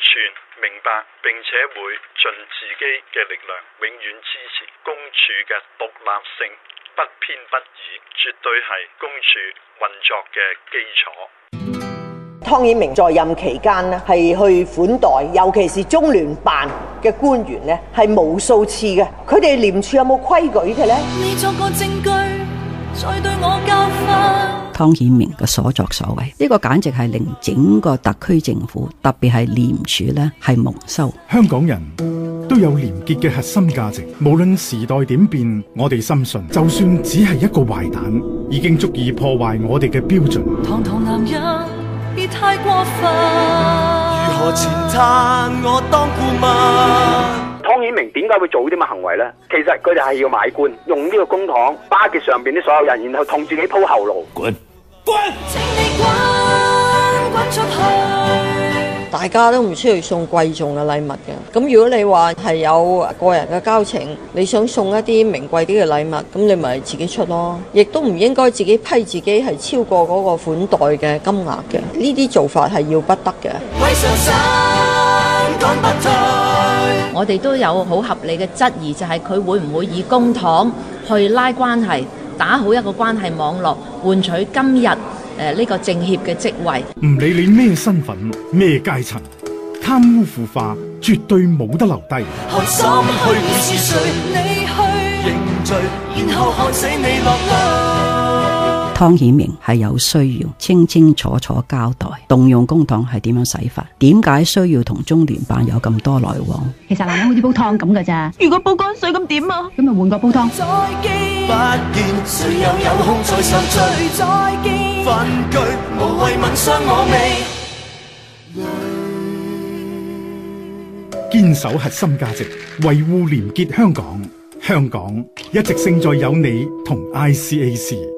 全明白並且會盡自己嘅力量，永遠支持公署嘅獨立性，不偏不倚，絕對係公署運作嘅基礎。湯顯明在任期間呢，係去款待，尤其是中聯辦嘅官員呢，係無數次嘅。佢哋廉署有冇規矩嘅呢？你作個證據，再對我教訓。湯顯明嘅所作所為，呢個簡直係令整個特區政府，特別係廉署呢，係蒙羞。香港人都有廉潔嘅核心價值，無論時代點變，我哋深信，就算只係一個壞蛋，已經足以破壞我哋嘅標準。堂堂男人別太過分，如何前灘我當顧問。湯顯明點解會做呢啲咁嘅行為呢？其實佢哋係要買官，用呢個公帑巴結上邊啲所有人，然後同自己鋪後路。滾！請你滾出去。大家都唔需要送貴重嘅禮物嘅。咁如果你話係有個人嘅交情，你想送一啲名貴啲嘅禮物，咁你咪自己出咯。亦都唔應該自己批自己係超過嗰個款待嘅金額嘅。呢啲做法係要不得嘅。我哋都有好合理嘅質疑，就係佢會唔會以公帑去拉關係，打好一個關係網絡，換取今日呢個政協嘅職位。唔理你咩身份、咩階層，貪污腐化絕對冇得留低。看心去會是誰？你去認罪，然後看死你落淚。湯顯明係有需要清清楚楚交代動用公帑係點樣使法，點解需要同中聯辦有咁多來往？其實男人好似煲湯咁噶咋，如果煲乾水咁點啊？咁咪換個煲湯。再見，不見誰又有空再受罪？再見，分居無謂問傷我未？堅守核心價值，維護廉潔香港。香港一直勝在有你同 ICAC。